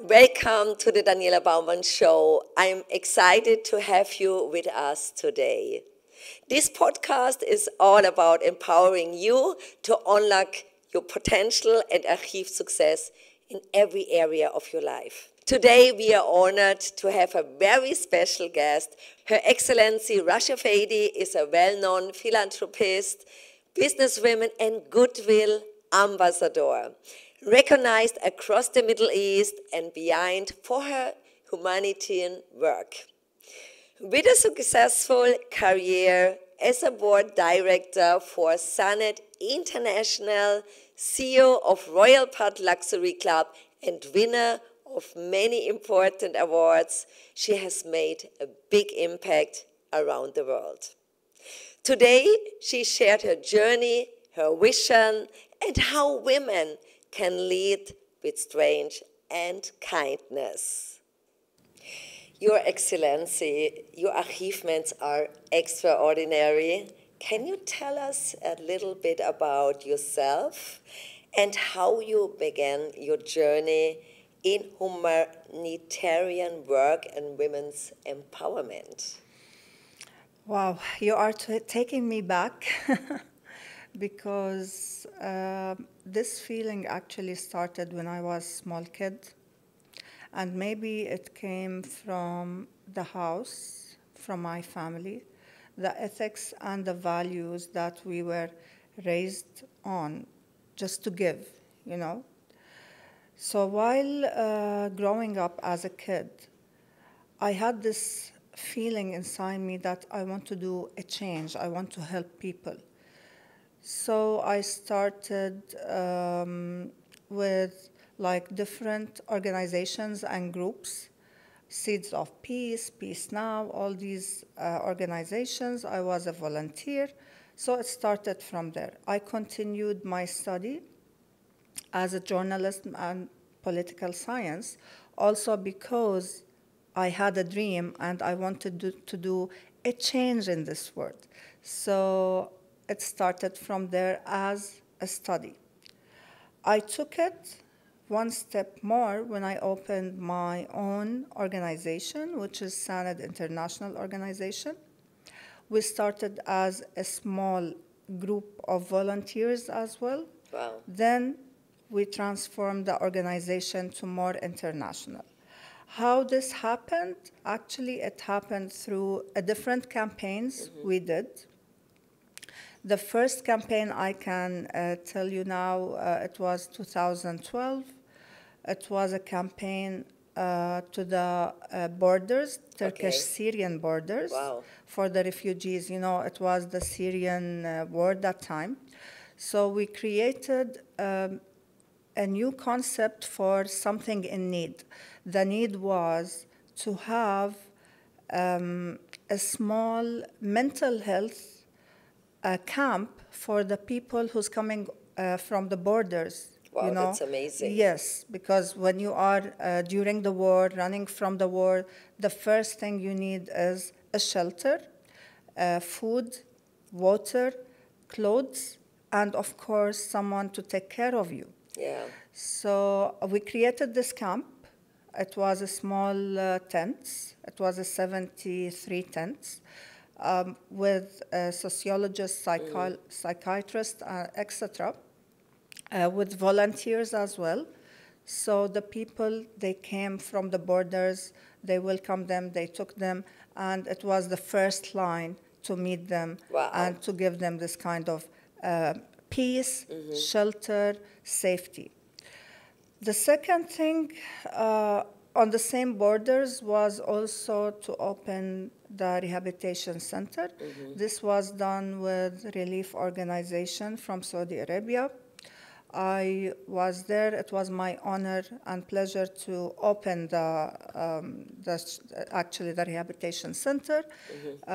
Welcome to the Daniela Baumann Show. I'm excited to have you with us today. This podcast is all about empowering you to unlock your potential and achieve success in every area of your life. Today we are honored to have a very special guest. Her Excellency Rasha Feidi is a well-known philanthropist, businesswoman and goodwill ambassador, recognized across the Middle East and beyond for her humanitarian work. With a successful career as a board director for Sanet International, CEO of Royal Pad Luxury Club, and winner of many important awards, she has made a big impact around the world. Today, she shared her journey, her vision, and how women can lead with strength and kindness. Your Excellency, your achievements are extraordinary. Can you tell us a little bit about yourself and how you began your journey in humanitarian work and women's empowerment? Wow, you are taking me back because this feeling actually started when I was a small kid. And maybe it came from the house, from my family, the ethics and the values that we were raised on, just to give, you know. So while growing up as a kid, I had this feeling inside me that I want to do a change. I want to help people. So I started with like different organizations and groups, Seeds of Peace, Peace Now, all these organizations. I was a volunteer, so it started from there. I continued my study as a journalist and political science, also because I had a dream and I wanted to do a change in this world. So it started from there as a study. I took it one step more when I opened my own organization, which is Sanet International Organization. We started as a small group of volunteers as well. Wow. Then we transformed the organization to more international. How this happened? Actually, it happened through different campaigns we did. The first campaign I can tell you now, it was 2012. It was a campaign to the borders, Turkish-Syrian borders, wow, for the refugees. You know, it was the Syrian war that time. So we created a new concept for something in need. The need was to have a small mental health camp for the people who's coming from the borders. Wow, you know? That's amazing. Yes, because when you are during the war, running from the war, the first thing you need is a shelter, food, water, clothes, and of course, someone to take care of you. Yeah. So we created this camp. It was a small tents. It was a 73 tents with sociologists, psychiatrists, etc., with volunteers as well. So the people, they came from the borders, they welcomed them, they took them, and it was the first line to meet them. Wow. And to give them this kind of peace, shelter, safety. The second thing on the same borders was also to open the rehabilitation center. This was done with relief organization from Saudi Arabia. I was there. It was my honor and pleasure to open the rehabilitation center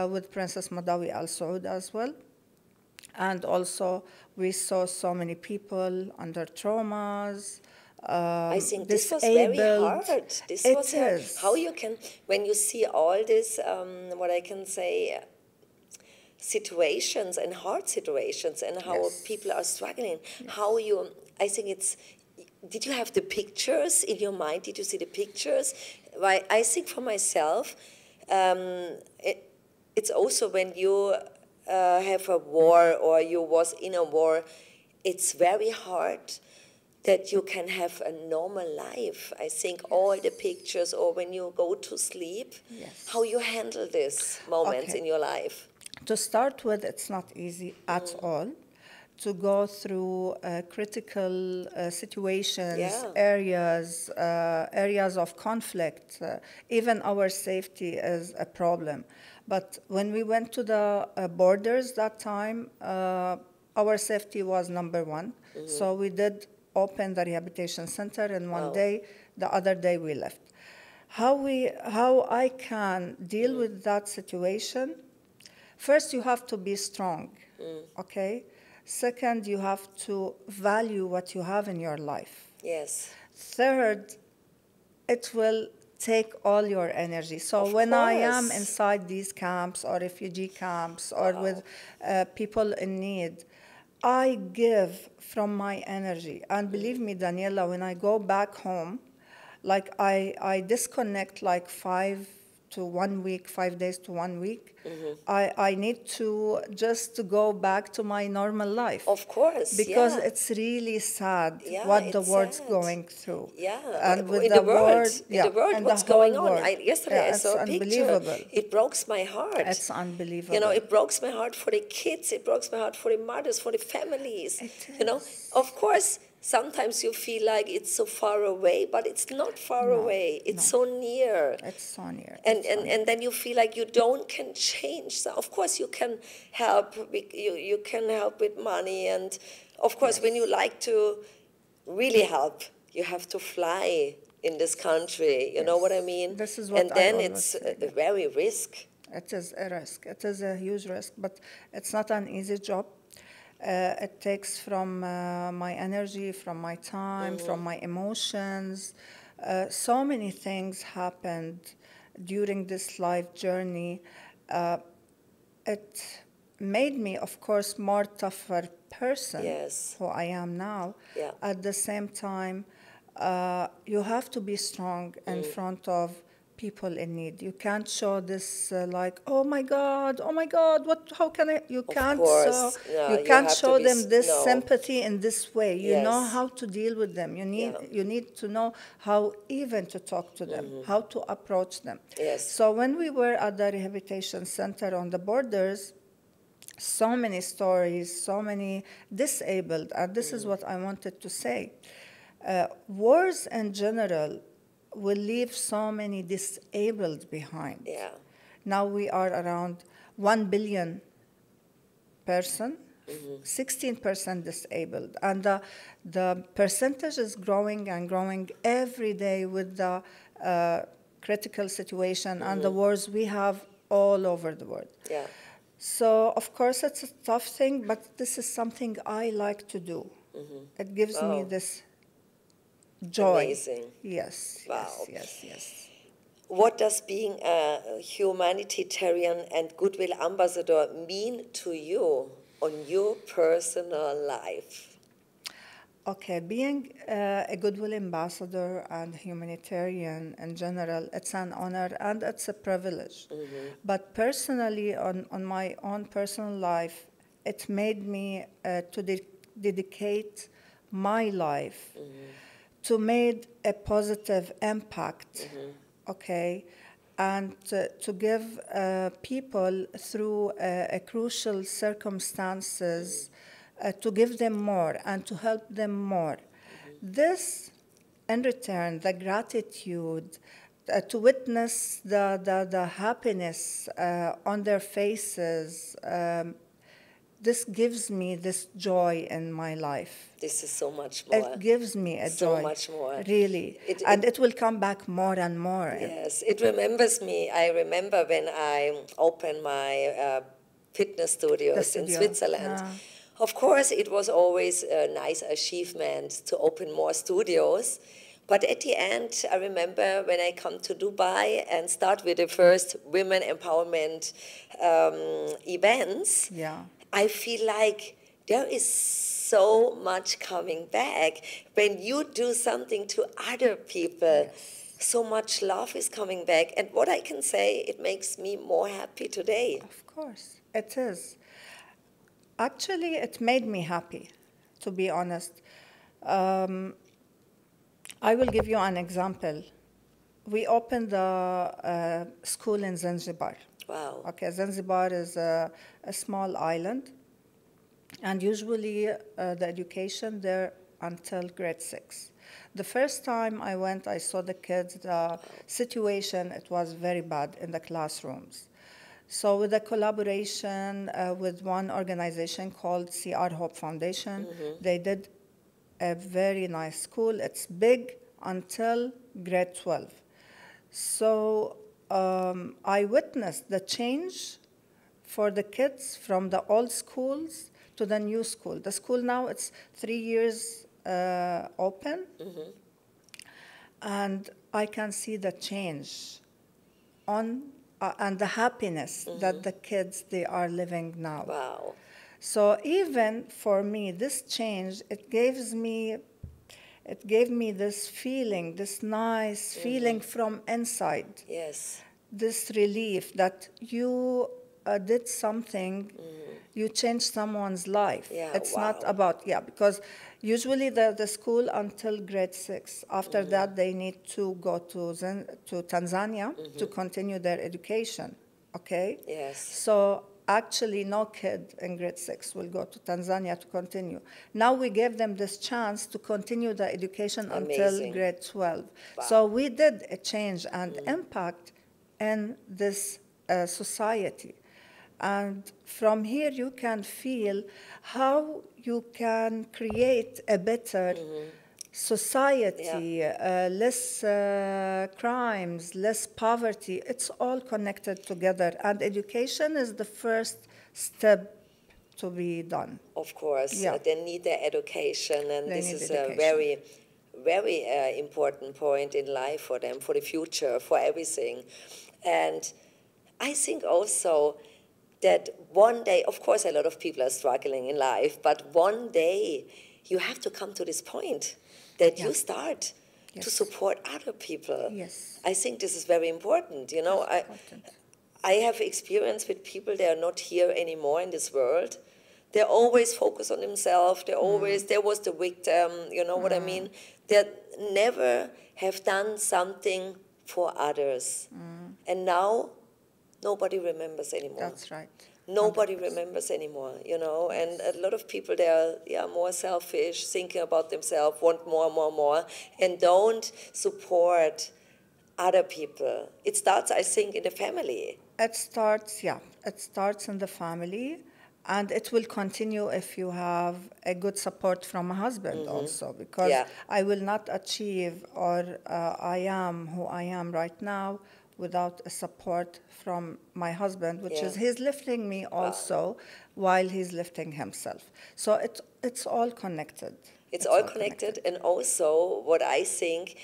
with Princess Madawi Al Saud as well. And also, we saw so many people under traumas. I think this was disabled. very hard. This It was hard. is. How you can, when you see all this, what I can say, situations and hard situations and how Yes. people are struggling. Yes. How you, I think it's, did you have the pictures in your mind? Did you see the pictures? Why, I think for myself, it's also when you have a war or you was in a war, it's very hard that you can have a normal life. I think all the pictures, or when you go to sleep, Yes. how you handle this moments Okay. in your life. To start with, it's not easy at all to go through critical situations, Yeah. areas of conflict. Even our safety is a problem. But when we went to the borders that time, our safety was number one. So we did open the rehabilitation center, and one day, the other day we left. How I can deal with that situation? First, you have to be strong, okay? Second, you have to value what you have in your life. Yes. Third, it will take all your energy. So Of when I am course. inside these camps or refugee camps or with people in need, I give from my energy. And believe me, Daniela, when I go back home, like I disconnect like 5 to 1 week, 5 days to 1 week. I need to just to go back to my normal life. Of course, Because yeah. it's really sad Yeah, what the it's world's sad. going through. Yeah, And with in the the world, world, in the world, and what's the whole going on? world. Yesterday I It's saw a picture. unbelievable. It broke my heart. It's unbelievable. You know, it broke my heart for the kids. It broke my heart for the mothers, for the families. It You know, is. of course, sometimes you feel like it's so far away, but it's not far No, away. It's no. so near. It's so near. And, It's so near. and then you feel like you can change. So of course you can help. You can help with money, and of course when you like to really help, you have to fly in this country. You know what I mean? This is what and I then always it's say, a very risk. It is a risk. It is a huge risk, but it's not an easy job. It takes from my energy, from my time, from my emotions. So many things happened during this life journey. It made me, of course, more tougher person Yes. who I am now. Yeah. At the same time, you have to be strong in front of people in need. You can't show this like, oh my God, what? How can I? You can't. course. No, you you can't have to show be them this no. sympathy in this way. You know Yes. how to deal with them. Yeah. You need to know how even to talk to them, how to approach them. Yes. So when we were at the rehabilitation center on the borders, so many stories, so many disabled, and this is what I wanted to say. Wars in general will leave so many disabled behind. Yeah. Now we are around 1 billion person, 16% disabled. And the percentage is growing and growing every day with the critical situation and the wars we have all over the world. Yeah. So, of course, it's a tough thing, but this is something I like to do. It gives me Wow. this joy. Amazing. Yes, Wow. yes. What does being a humanitarian and goodwill ambassador mean to you on your personal life? Okay, being a goodwill ambassador and humanitarian in general, it's an honor and it's a privilege. But personally, on my own personal life, it made me to dedicate my life to make a positive impact, okay, and to give people through a crucial circumstances, to give them more and to help them more. This, in return, the gratitude, to witness the happiness on their faces, this gives me this joy in my life. This is so much more. It gives me a So joy. much more. Really. And it will come back more and more. Yes, it remembers me. I remember when I opened my fitness studios in studio. Switzerland. Of course, it was always a nice achievement to open more studios, But at the end, I remember when I come to Dubai and start with the first women empowerment events, Yeah. I feel like there is so much coming back. When you do something to other people, Yes. so much love is coming back. And what I can say, it makes me more happy today. Of course, it is. Actually, it made me happy, to be honest. Um, I will give you an example. We opened a school in Zanzibar. Wow. Okay, Zanzibar is a small island, and usually the education there until grade 6. The first time I went, I saw the kids, the situation, it was very bad in the classrooms. So with a collaboration with one organization called CR Hope Foundation, they did a very nice school. It's big until grade 12. So I witnessed the change for the kids from the old schools to the new school. The school now, it's 3 years open, and I can see the change on and the happiness that the kids, they are living now. Wow. So even for me, this change, it gave me this feeling, this nice feeling from inside. Yes. This relief that you did something, you changed someone's life. Yeah, It's wow. not about, because usually the school until grade 6. After that, they need to go to Tanzania to continue their education, okay? Yes. So actually, no kid in grade 6 will go to Tanzania to continue. Now we gave them this chance to continue the education until Amazing. grade 12. Wow. So we did a change and impact in this society. And from here, you can feel how you can create a better society, less crimes, less poverty. It's all connected together. And education is the first step to be done. Of course, Yeah. they need their education, and They this need is education. a very, very important point in life for them, for the future, for everything. And I think also that one day, of course, a lot of people are struggling in life, but one day you have to come to this point that you start to Yes. support other people. Yes. I think this is very important. You know, That's important. I have experience with people, they are not here anymore in this world. They always focus on themselves. They always, there was the victim, you know what I mean? They never have done something for others. And now, nobody remembers anymore. That's right. Nobody 100%. remembers anymore, you know, and a lot of people, they are more selfish, thinking about themselves, want more, and don't support other people. It starts, I think, in the family. It starts in the family, and it will continue if you have a good support from a husband also, because Yeah. I will not achieve or I am who I am right now without a support from my husband, which is he's lifting me also while he's lifting himself. So it's all connected. It's all connected, and also what I think,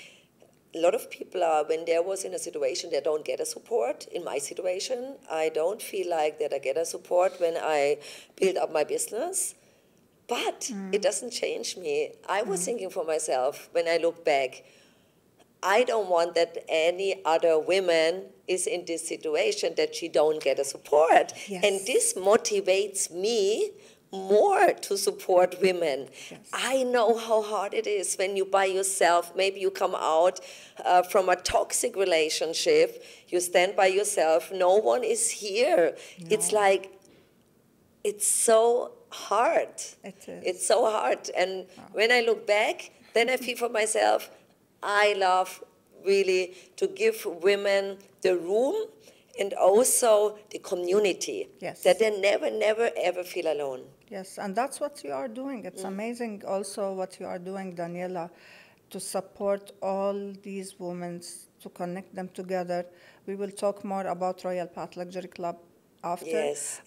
a lot of people are, when there was in a situation, they don't get a support. In my situation, I don't feel like that I get a support when I build up my business. But it doesn't change me. I was thinking for myself, when I look back, I don't want that any other woman is in this situation that she don't get a support. Yes. And this motivates me more to support women. Yes. I know how hard it is when you by yourself, maybe you come out from a toxic relationship, you stand by yourself, no one is here. No. It's like, it's so hard. It is. It's so hard. And when I look back, then I feel for myself, I love really to give women the room and also the community. Yes. That they never, ever feel alone. Yes, and that's what you are doing. It's amazing also what you are doing, Daniela, to support all these women, to connect them together. We will talk more about Royal Path Luxury Club after. Yes.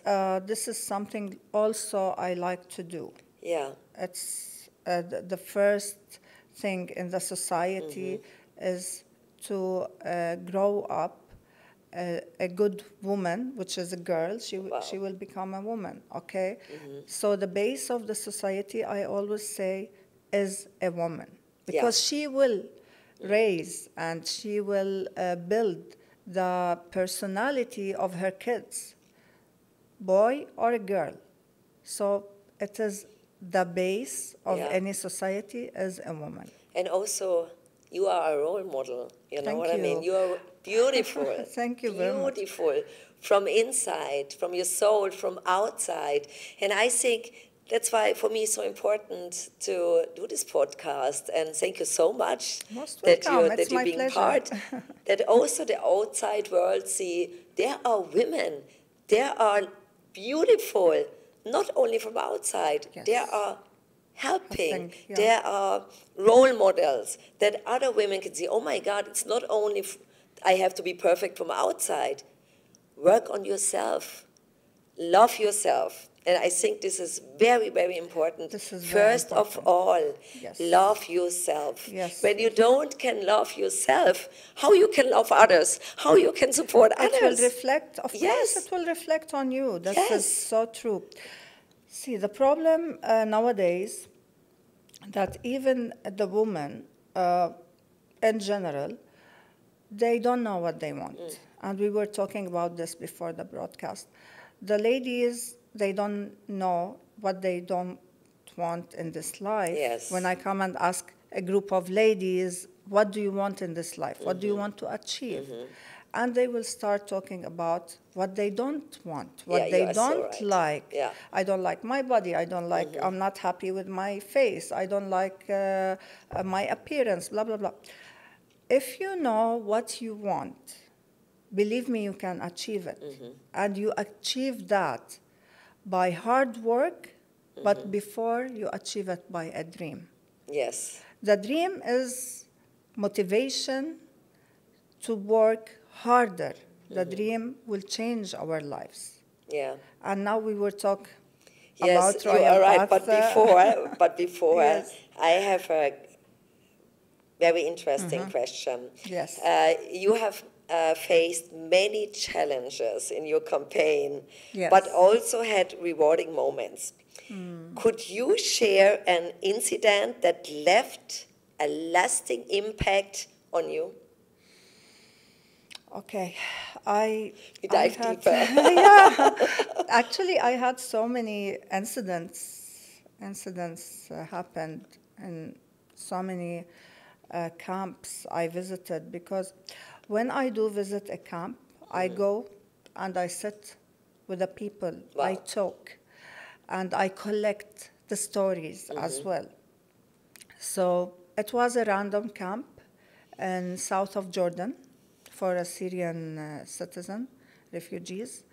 But this is something also I like to do. Yeah. It's the first thing in the society is to grow up a good woman, which is a girl. She will become a woman, okay? So the base of the society, I always say, is a woman, because she will raise and she will build the personality of her kids, boy or a girl. So it is the base of any society is a woman. And also, you are a role model. You know what I mean? You are beautiful. Thank you very much. Beautiful from inside, from your soul, from outside. And I think that's why, for me, it's so important to do this podcast. And thank you so much that you're being part. That also the outside world see there are women, there are beautiful, not only from outside, there are helping, there are role models that other women can see, oh my God, it's not only I have to be perfect from outside. Work on yourself. Love yourself. And I think this is very, very important. First of all, love yourself. When you can love yourself, how you can love others, how you can support others. It will reflect, of course, it will reflect on you. This is so true. See, the problem nowadays, that even the women in general, they don't know what they want. And we were talking about this before the broadcast. The ladies, they don't know what they don't want in this life. When I come and ask a group of ladies, what do you want in this life? What do you want to achieve? And they will start talking about what they don't want, what they don't like. I don't like my body. I don't like, I'm not happy with my face. I don't like my appearance, blah, blah, blah. If you know what you want, believe me, you can achieve it. And you achieve that by hard work, but before you achieve it by a dream. The dream is motivation to work harder. The dream will change our lives. And now we will talk about you are right. But before, I have a very interesting question. You have faced many challenges in your campaign, but also had rewarding moments. Could you share an incident that left a lasting impact on you? Okay, you dive deeper. Actually, I had so many incidents happened in so many camps I visited, because when I do visit a camp, I go and I sit with the people. I talk and I collect the stories as well. So it was a random camp in south of Jordan for a Syrian citizen, refugees.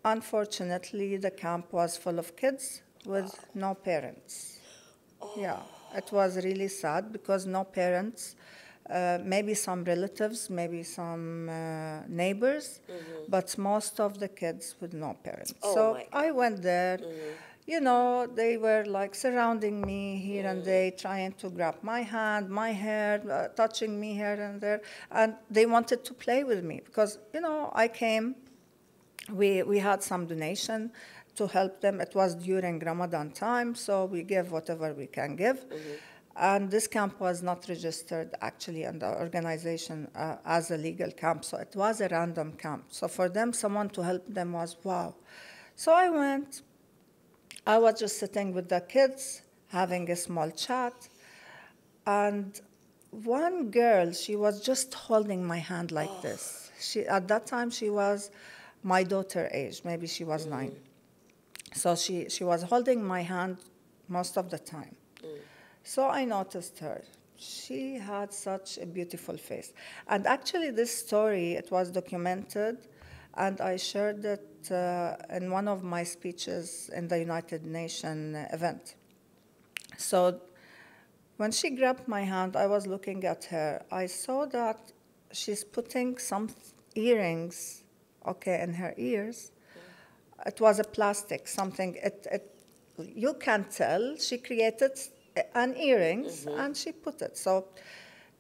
Unfortunately, the camp was full of kids with no parents. It was really sad, because no parents, maybe some relatives, maybe some neighbors, but most of the kids with no parents. So I went there. You know, they were like surrounding me here and there, trying to grab my hand, my hair, touching me here and there. And they wanted to play with me because, you know, I came, we had some donation to help them. It was during Ramadan time, so we gave whatever we can give. And this camp was not registered actually in the organization as a legal camp, so it was a random camp. So for them, someone to help them was wow. So I went. I was just sitting with the kids, having a small chat, and one girl, she was just holding my hand like this. At that time, she was my daughter age, maybe she was 9. So she was holding my hand most of the time. So I noticed her. She had such a beautiful face. And actually this story, it was documented, and I shared it in one of my speeches in the United Nations event. So when she grabbed my hand, I was looking at her. I saw that she's putting some earrings, in her ears. It was a plastic, something. you can tell she created an earrings and she put it. So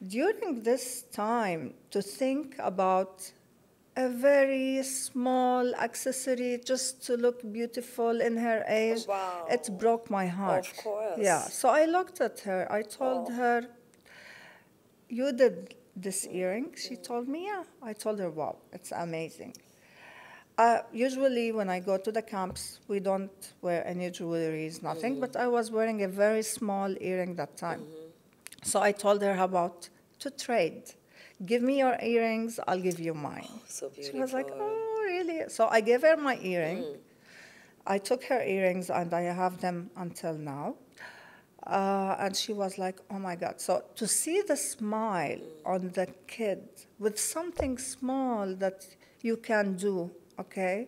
during this time, to think about a very small accessory just to look beautiful in her age, Wow. it broke my heart. Of course. Yeah, so I looked at her. I told her, you did this earring? She told me, yeah. I told her, wow, it's amazing. Usually when I go to the camps, we don't wear any jewelries, nothing, but I was wearing a very small earring that time. So I told her, how about to trade? Give me your earrings, I'll give you mine. Oh, so beautiful. She was like, oh, really? So I gave her my earring. I took her earrings, and I have them until now. And she was like, oh, my God. So to see the smile on the kid with something small that you can do, okay,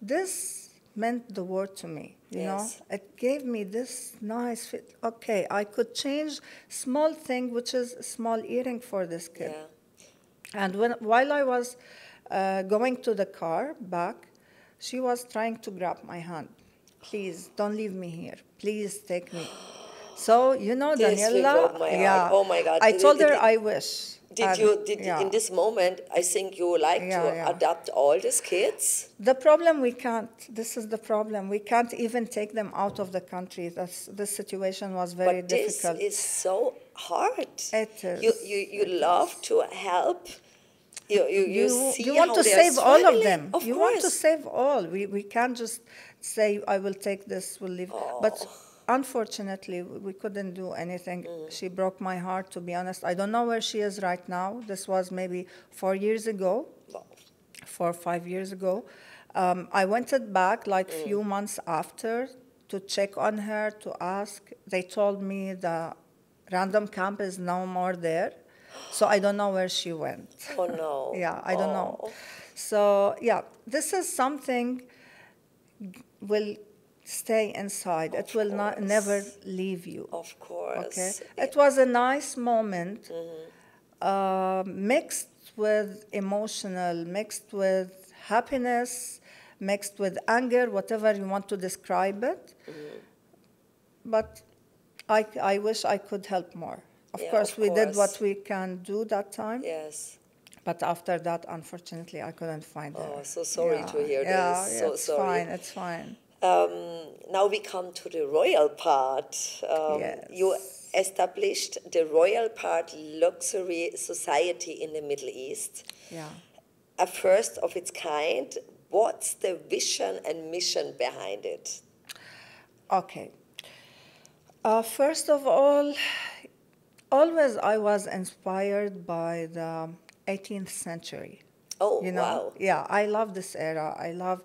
this meant the world to me, you know? It gave me this nice fit. Okay, I could change small thing, which is a small earring for this kid. Yeah. And while I was going to the car back, she was trying to grab my hand. Please, don't leave me here. Please take me. So, you know, Daniela, heart. Oh my God. I told her I wish. In this moment, I think you like to adopt all these kids? The problem, we can't. This is the problem. We can't even take them out of the country. The situation was very difficult. But this is so hard. It is. You love to help. You see want how to they're save all of struggling. them. Of you course. Want to save all. We can't just say, I will take this, we'll leave. But unfortunately, we couldn't do anything. She broke my heart, to be honest. I don't know where she is right now. This was maybe 4 years ago, 4 or 5 years ago. I went back like few months after to check on her, to ask. They told me the random camp is no more there. So I don't know where she went. Oh, no. Yeah, I don't know. So, yeah, this is something will stay inside. It will never leave you. Of course. Okay. It was a nice moment, mixed with emotional, mixed with happiness, mixed with anger, whatever you want to describe it. But I wish I could help more. Of course, we did what we can do that time. Yes. But after that, unfortunately, I couldn't find her. Oh, so sorry to hear this. Yeah, so it's sorry. fine. It's fine. Now we come to the royal part. Yes. You established the Royal Part Luxury Society in the Middle East. Yeah. A first of its kind. What's the vision and mission behind it? Okay. First of all, always I was inspired by the 18th century. Oh, you know? Wow. Yeah, I love this era. I love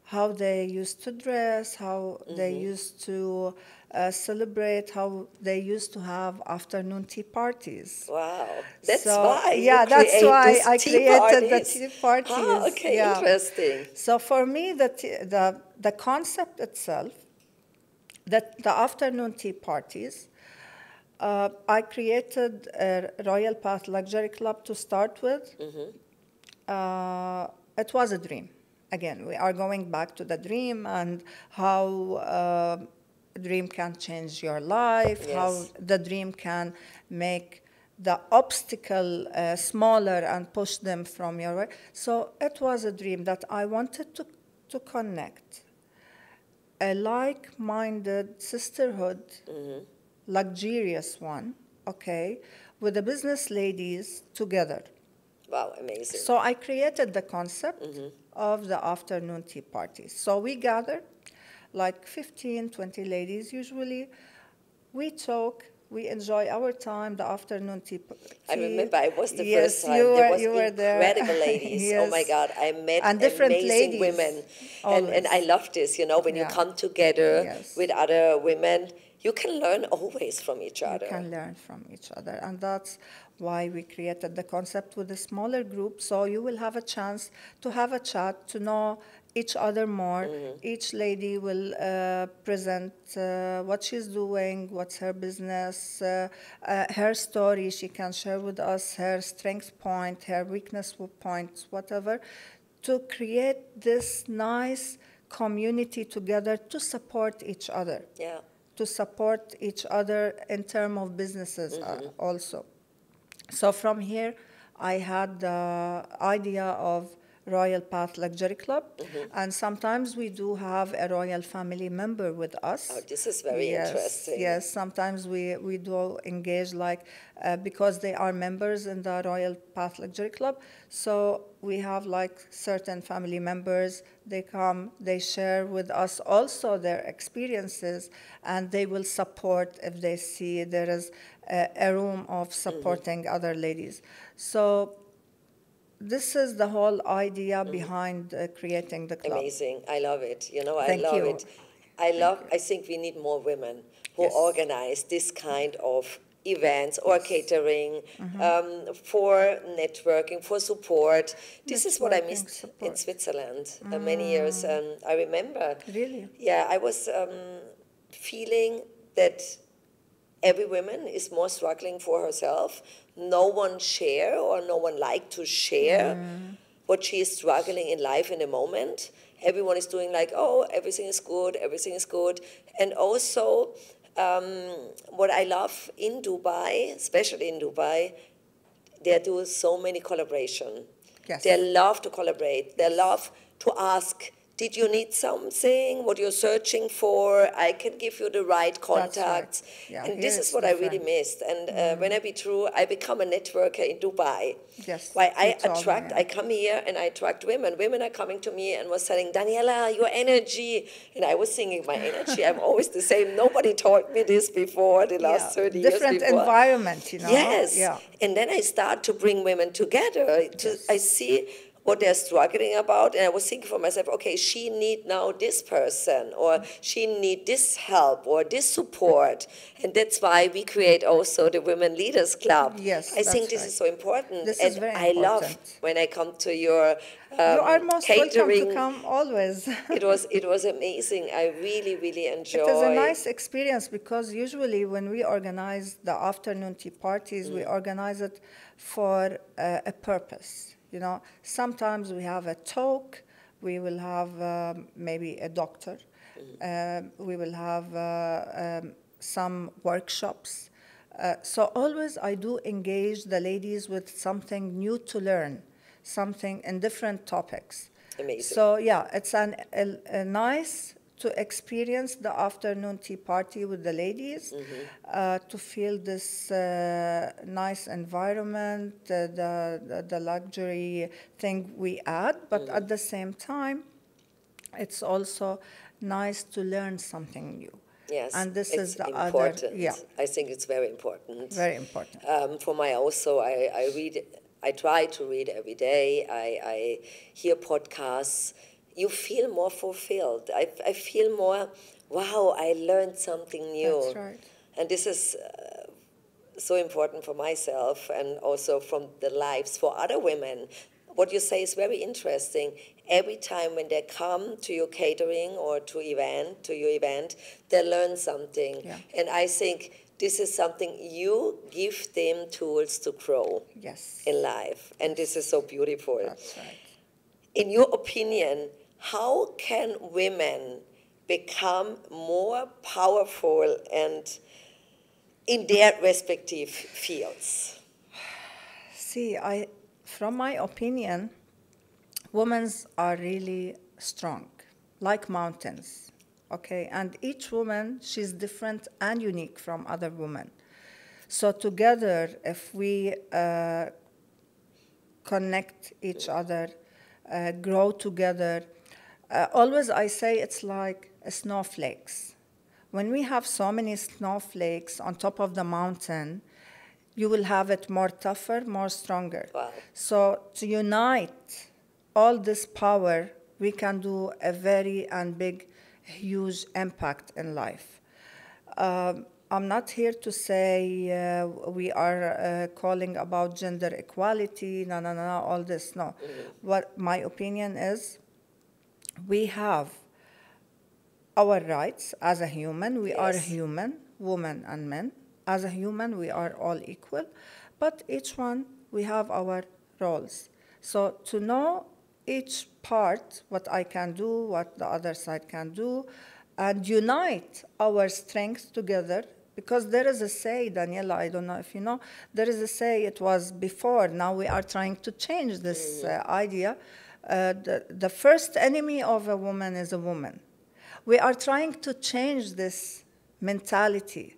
how they used to dress, how they used to celebrate, how they used to have afternoon tea parties. Wow. That's So, why yeah, you that's why these I tea created the parties. tea parties. Ah, okay, Yeah. interesting. So for me, the concept itself, that the afternoon tea parties, I created a Royal Path Luxury Club to start with. It was a dream. Again, we are going back to the dream and how a dream can change your life, how the dream can make the obstacle smaller and push them from your way. So it was a dream that I wanted to connect a like-minded sisterhood, luxurious one, okay, with the business ladies together. Wow, amazing. So I created the concept of the afternoon tea parties. So we gather like 15, 20 ladies usually. We talk, we enjoy our time, the afternoon tea. I remember I was the Yes, first time. you were there. Incredible ladies. Yes. Oh my God, I met And different amazing ladies, women. always. And I love this, you know, when you come together with other women, you can learn always from each other. You can learn from each other. And that's why we created the concept with a smaller group. So you will have a chance to have a chat, to know each other more. Each lady will present what she's doing, what's her business, her story. She can share with us her strength point, her weakness points, whatever, to create this nice community together to support each other. Yeah. To support each other in terms of businesses also. So from here, I had the idea of Royal Path Luxury Club, and sometimes we do have a royal family member with us. Oh, this is very interesting. Yes, sometimes we do engage because they are members in the Royal Path Luxury Club. So we have like certain family members, they come, they share with us also their experiences, and they will support if they see there is a room of supporting other ladies. So this is the whole idea behind creating the club. Amazing. I love it. You know, I Thank love you. it. I think we need more women who Yes. organize this kind of events or catering, for networking, for support. This is what I Networking missed in support. Switzerland many years. I remember. Really? Yeah, I was feeling that every woman is more struggling for herself. No one share or no one like to share what she is struggling in life in the moment. Everyone is doing like, oh, everything is good, everything is good. And also, what I love in Dubai, especially in Dubai, they do so many collaboration. Yes. They love to collaborate. They love to ask, did you need something? What you're searching for? I can give you the right contacts. That's right. Yeah, and here this is it's what I really different. missed. And when I be true, I become a networker in Dubai. Yes, Why I you told me, attract, yeah. I come here and I attract women. Women are coming to me and was saying, Daniela, your energy. And I was thinking, my energy, I'm always the same. Nobody told me this before the last 30 years Different before. environment, you know. Yes. Yeah. And then I start to bring women together. I see what they're struggling about, and I was thinking for myself, okay, she need now this person, or she need this help, or this support, and that's why we create also the Women Leaders Club. Yes, I think that's this right. is so important, This and is very I love important. when I come to your You are most catering. welcome to come always. It was amazing. I really enjoy. It is a nice experience because usually when we organize the afternoon tea parties, we organize it for a purpose. You know, sometimes we have a talk, we will have maybe a doctor, we will have some workshops. So always I do engage the ladies with something new to learn, something in different topics. Amazing. So yeah, it's a nice to experience the afternoon tea party with the ladies, to feel this nice environment, the luxury thing we add, but at the same time, it's also nice to learn something new. Yes, And this it's is the important. other, yeah, I think it's very important. very important. For my also, I read, I try to read every day. I hear podcasts. You feel more fulfilled. I feel more, wow, I learned something new. That's right. And this is so important for myself and also from the lives for other women. What you say is very interesting. Every time when they come to your catering or to your event, they learn something. Yeah. And I think this is something you give them tools to grow Yes. in life. And this is so beautiful. That's right. In your opinion, how can women become more powerful and in their respective fields? See, from my opinion, women are really strong, like mountains, okay? And each woman, she's different and unique from other women. So together, if we connect each other, grow together, always I say it's like snowflakes. When we have so many snowflakes on top of the mountain, you will have it more tougher, more stronger. Wow. So to unite all this power, we can do a very and big, huge impact in life. I'm not here to say we are calling about gender equality, no, all this, no. What my opinion is, we have our rights as a human. We are human, women and men. As a human, we are all equal, but each one, we have our roles. So to know each part, what I can do, what the other side can do, and unite our strengths together. Because there is a say, Daniela, I don't know if you know, there is a say, it was before, now we are trying to change this idea. The first enemy of a woman is a woman. We are trying to change this mentality.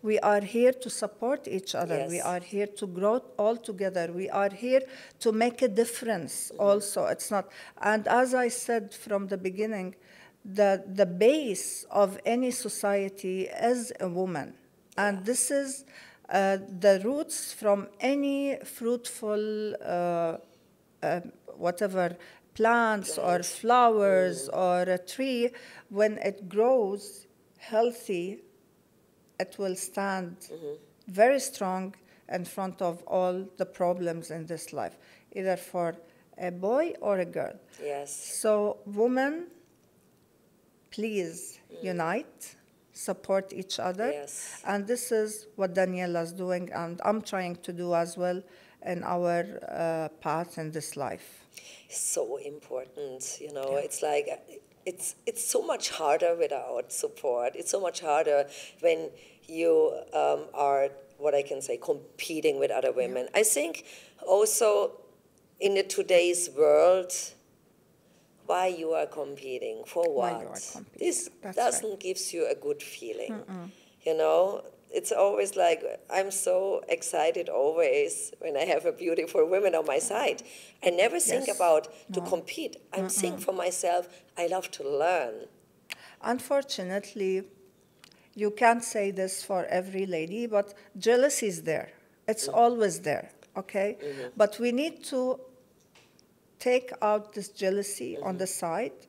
We are here to support each other. Yes. We are here to grow all together. We are here to make a difference also. It's not, and as I said from the beginning, the base of any society is a woman. And this is the roots from any fruitful, whatever, plants or flowers or a tree. When it grows healthy, it will stand very strong in front of all the problems in this life, either for a boy or a girl. Yes. So women, please unite, support each other. Yes. And this is what Daniela's doing, and I'm trying to do as well in our path in this life. So important, you know. It's like it's so much harder without support. It's so much harder when you are, what I can say, competing with other women. I think also in the today's world, why you are competing, for what? Why you are competing. This That's doesn't right. gives you a good feeling. You know, it's always like, I'm so excited always when I have a beautiful woman on my side. I never think Yes. about to compete. I'm thinking for myself, I love to learn. Unfortunately, you can't say this for every lady, but jealousy is there. It's always there, okay? But we need to take out this jealousy on the side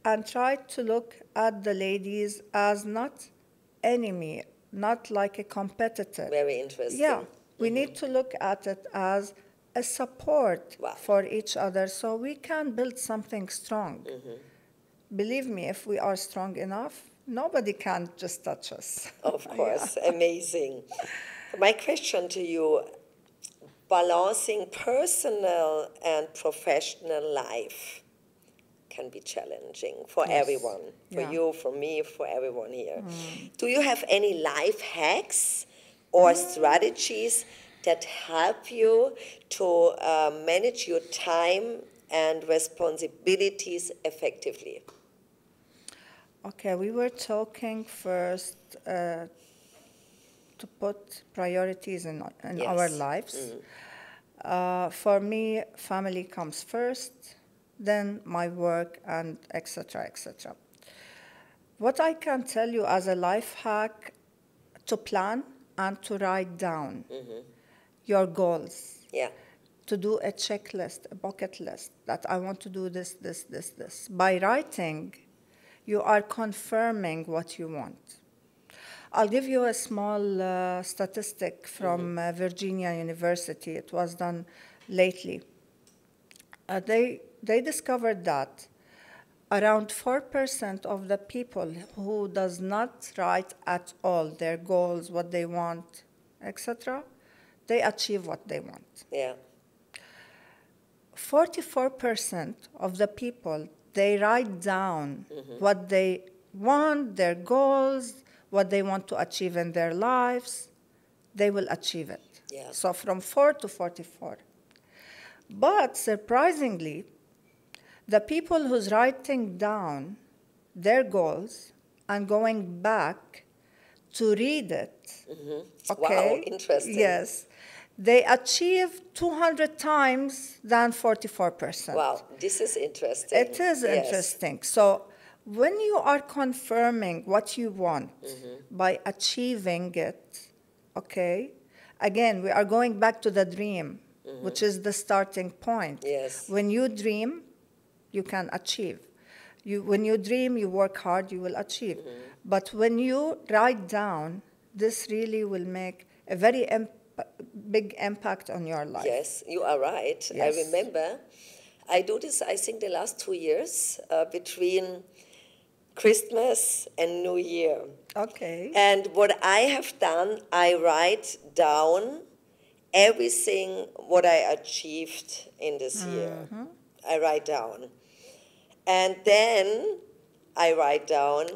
and try to look at the ladies as not enemy, not like a competitor. Very interesting. Yeah, we need to look at it as a support Wow. for each other so we can build something strong. Believe me, if we are strong enough, nobody can just touch us. Of course, amazing. My question to you, balancing personal and professional life can be challenging for Yes. everyone, for Yeah. you, for me, for everyone here. Do you have any life hacks or strategies that help you to manage your time and responsibilities effectively? Okay, we were talking first to put priorities in our Yes. lives. For me, family comes first, then my work, and etc., etc. What I can tell you as a life hack, to plan and to write down your goals. Yeah. To do a checklist, a bucket list, that I want to do this, this, this, this. By writing, you are confirming what you want. I'll give you a small statistic from Virginia University. It was done lately. They discovered that around 4% of the people who does not write at all their goals, what they want, etc., they achieve what they want. Yeah. 44% of the people, they write down what they want, their goals, what they want to achieve in their lives, they will achieve it. Yeah. So from 4 to 44. But surprisingly, the people who's writing down their goals and going back to read it, okay? Wow, interesting. Yes. They achieve 200 times than 44%. Wow, this is interesting. It is Yes. interesting. So when you are confirming what you want by achieving it, okay, again, we are going back to the dream, which is the starting point. Yes. When you dream, you can achieve. When you dream, you work hard, you will achieve. But when you write down, this really will make a very big impact on your life. Yes, you are right. Yes. I remember. I do this, I think, the last 2 years between Christmas and New Year. Okay. And what I have done, I write down everything what I achieved in this year. I write down. And then I write down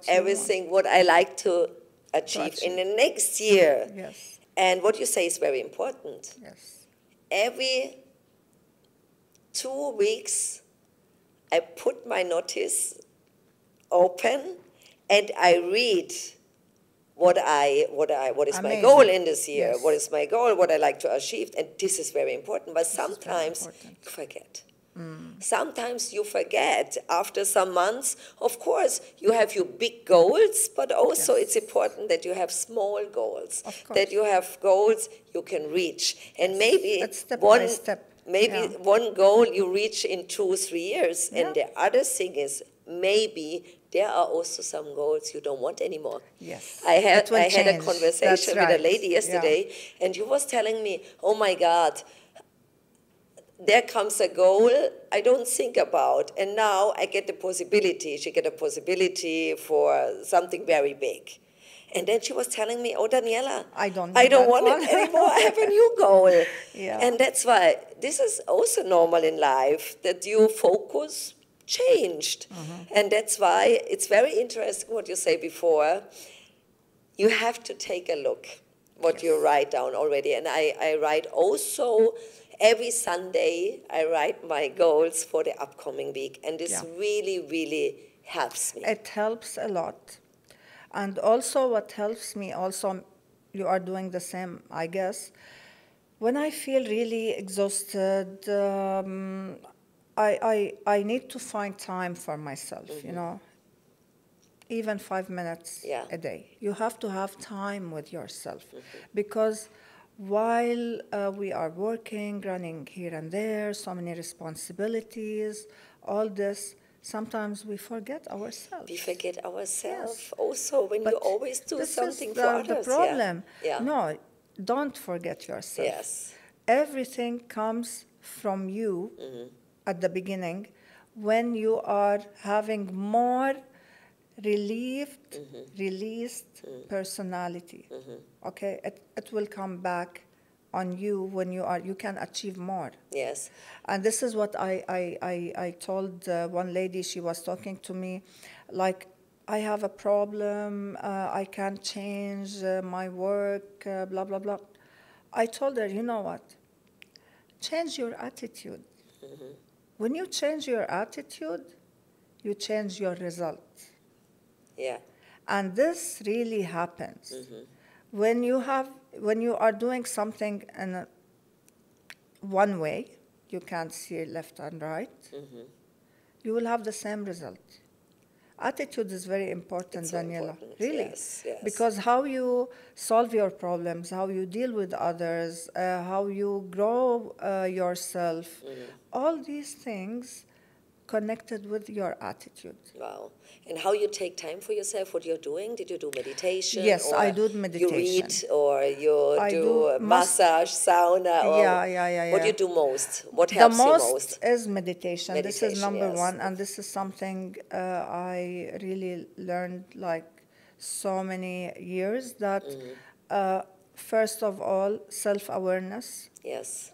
everything what I like to achieve in the next year. Yes. And what you say is very important. Yes. Every 2 weeks, I put my notice open and I read what is my goal in this year, Yes. what is my goal, what I like to achieve, and this is very important. But sometimes you forget. Sometimes you forget after some months. Of course, you have your big goals, but also it's important that you have small goals, that you have goals you can reach. And maybe one goal you reach in 2 or 3 years. And the other thing is maybe there are also some goals you don't want anymore. Yes. I had a conversation with a lady yesterday, and she was telling me, oh my God, there comes a goal I don't think about, and now I get the possibility. She get a possibility for something very big. And then she was telling me, oh, Daniela, I don't want it anymore. I have a new goal. Yeah. And that's why this is also normal in life, that your focus changed. And that's why it's very interesting what you say before. You have to take a look what you write down already. And I write also every Sunday, I write my goals for the upcoming week. And this really, really helps me. It helps a lot. And also what helps me also, you are doing the same, I guess. When I feel really exhausted, I need to find time for myself, you know, even 5 minutes a day. You have to have time with yourself because while we are working, running here and there, so many responsibilities, all this, sometimes we forget ourselves. We forget ourselves also when you always do something for others. This is the problem. No, don't forget yourself. Yes. Everything comes from you at the beginning when you are having more released personality. Okay, it will come back on you when you can achieve more. Yes. And this is what I told one lady. She was talking to me like, I have a problem, I can't change my work, blah, blah, blah. I told her, you know what? Change your attitude. When you change your attitude, you change your result. Yeah. And this really happens. When you are doing something in one way, you can't see left and right, you will have the same result. Attitude is very important, It's so Daniela. important. Really. Yes, yes. Because how you solve your problems, how you deal with others, how you grow yourself, all these things connected with your attitude. Wow. And how you take time for yourself, what you're doing? Did you do meditation? Yes, or I do meditation. You read, or you do massage, sauna? Or what do you do most? What helps you most? The most is meditation. This is number one, and this is something I really learned like so many years that first of all, self-awareness. Yes.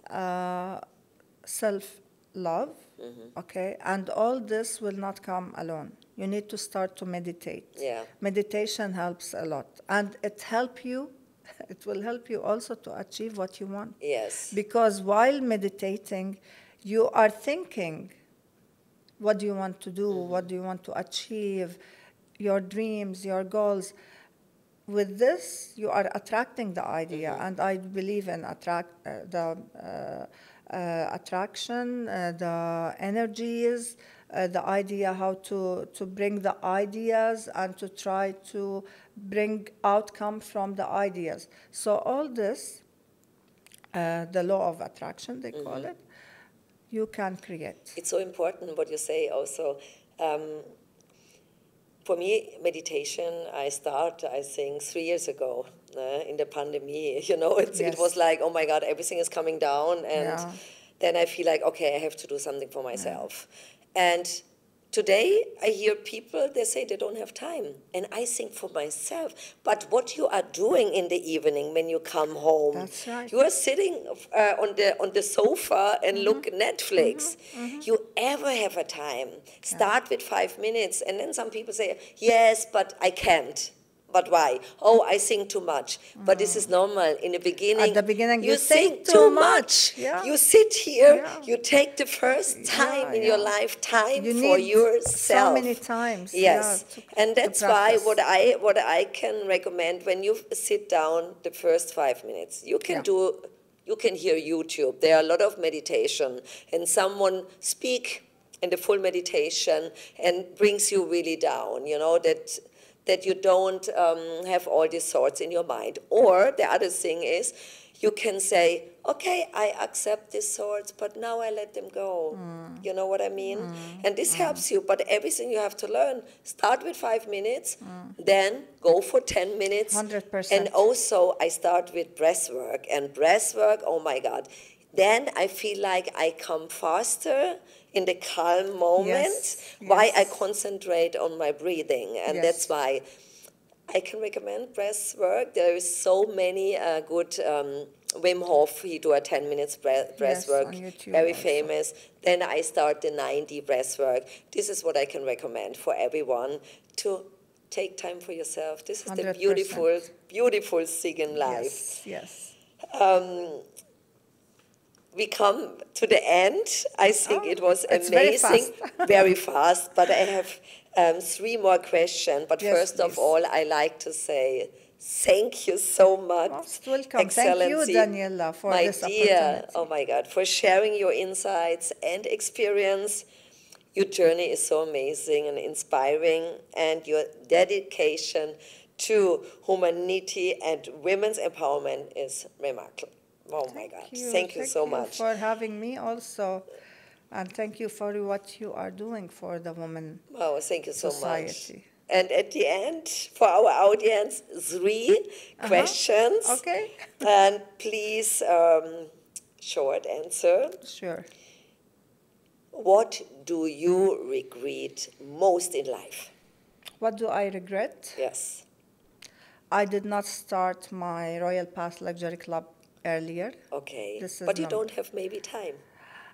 Self-love. Okay, and all this will not come alone. You need to start to meditate. Yeah. Meditation helps a lot, and it will help you also to achieve what you want. Yes. Because while meditating, you are thinking, what do you want to do? What do you want to achieve? Your dreams, your goals. With this, you are attracting the idea, and I believe in attraction, the energies, the idea how to bring the ideas and to try to bring outcome from the ideas. So all this, the law of attraction, they call it, you can create. It's so important what you say also. For me, meditation, I think 3 years ago in the pandemic. You know, it was like, oh my God, everything is coming down. And then I feel like, okay, I have to do something for myself. And Today, I hear people, they say they don't have time. And I think for myself, but what you are doing in the evening when you come home, That's right. you are sitting on the sofa and look at Netflix. You ever have a time? Start with 5 minutes. And then some people say, yes, but I can't. But why? Oh, I sing too much. But this is normal. In the beginning, At the beginning, you sing think too too much. Yeah. You sit here, Yeah. you take the first time in your lifetime You for need yourself. so many times. Yes, and that's why practice. what I can recommend when you sit down the first 5 minutes, you can you can hear YouTube. There are a lot of meditation, and someone speak in the full meditation and brings you really down. You know that you don't have all these thoughts in your mind. Or the other thing is, you can say, okay, I accept these thoughts, but now I let them go. You know what I mean? And this helps you, but everything you have to learn. Start with 5 minutes, then go for 10 minutes. 100%. And also, I start with breath work. And breath work, oh my God. Then I feel like I come faster in the calm moment, why I concentrate on my breathing. And that's why I can recommend breath work. There is so many good, Wim Hof, he do a 10 minutes breath work, very famous. Then I start the 90 breath work. This is what I can recommend for everyone, to take time for yourself. This is 100%. The beautiful, beautiful thing in life. Yes. We come to the end. I think it was amazing, very fast. But I have 3 more questions. But first of all, I like to say thank you so much. Most welcome. Excellency, thank you, Daniela, for this opportunity. Oh my God, for sharing your insights and experience. Your journey is so amazing and inspiring, and your dedication to humanity and women's empowerment is remarkable. Oh my God, thank you so much. Thank you for having me also, and thank you for what you are doing for the women thank you so society. Much. And at the end, for our audience, 3 questions. Okay. And please, short answer. Sure. What do you regret most in life? What do I regret? Yes. I did not start my Royal Path Luxury Club earlier. Okay, but you don't have maybe time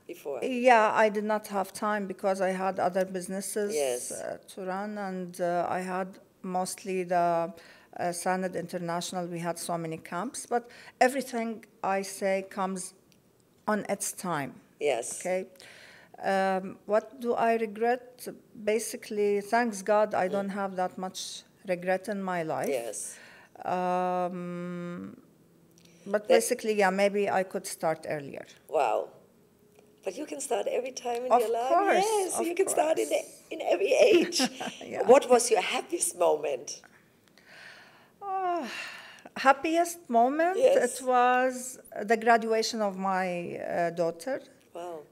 before. Yeah, I did not have time because I had other businesses to run, and I had mostly the Sanad International. We had so many camps, but everything I say comes on its time. Yes. Okay. What do I regret? Basically, thanks God, I don't have that much regret in my life. Yes. But basically, yeah, maybe I could start earlier. Wow. But you can start every time in of your life. Course, yes, of you can course. Start in every age. What was your happiest moment? Happiest moment? Yes. It was the graduation of my daughter. Wow.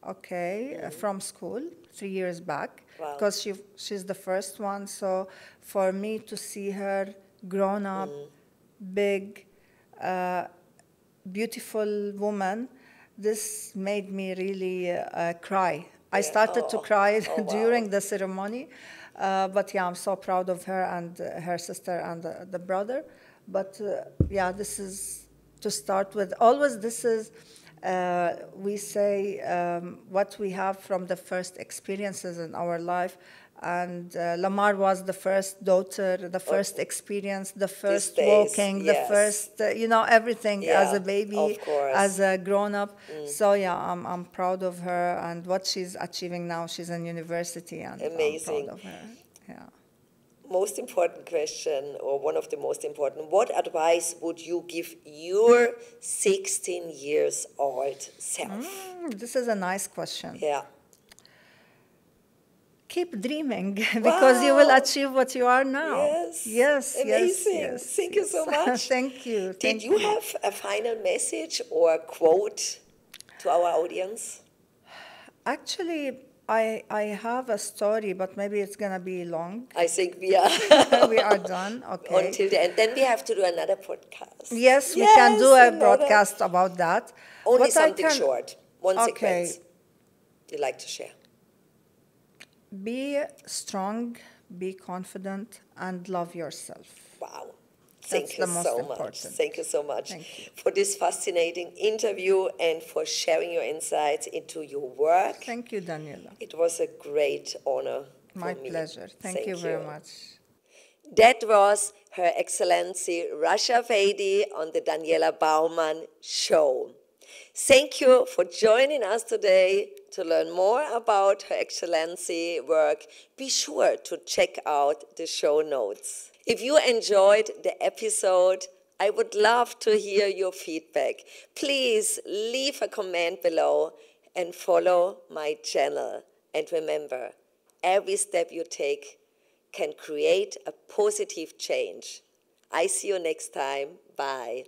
Okay, from school 3 years back. Wow. Because she's the first one. So for me to see her grown up, big, beautiful woman, this made me really cry. I started to cry during the ceremony. But yeah, I'm so proud of her and her sister and the brother. But yeah, this is to start with. Always this is, we say, what we have from the first experiences in our life. And Lamar was the first daughter, the first experience, the first walking, the first, everything as a baby, as a grown-up. So yeah, I'm proud of her and what she's achieving now. She's in university, and amazing. I'm proud of her. Yeah. Most important question, or one of the most important, what advice would you give your 16 years old self? This is a nice question. Yeah. Keep dreaming, because you will achieve what you are now. Yes. Yes. Amazing. Yes. Thank you so much. Thank you. Did you have a final message or a quote to our audience? Actually, I have a story, but maybe it's going to be long. I think we are. We are done. Okay. Until the end. Then we have to do another podcast. Yes, we can do a broadcast about that. Only something short. One sequence you'd like to share. Be strong, be confident, and love yourself. Wow. That's Thank you the most so much. important. Thank you so much Thank you. for this fascinating interview and for sharing your insights into your work. Thank you, Daniela. It was a great honor My for me. pleasure. Thank you very much. That was Her Excellency Rasha Feidi on the Daniela Baumann Show. Thank you for joining us today. To learn more about Her Excellency work, be sure to check out the show notes. If you enjoyed the episode, I would love to hear your feedback. Please leave a comment below and follow my channel. And remember, every step you take can create a positive change. I see you next time. Bye.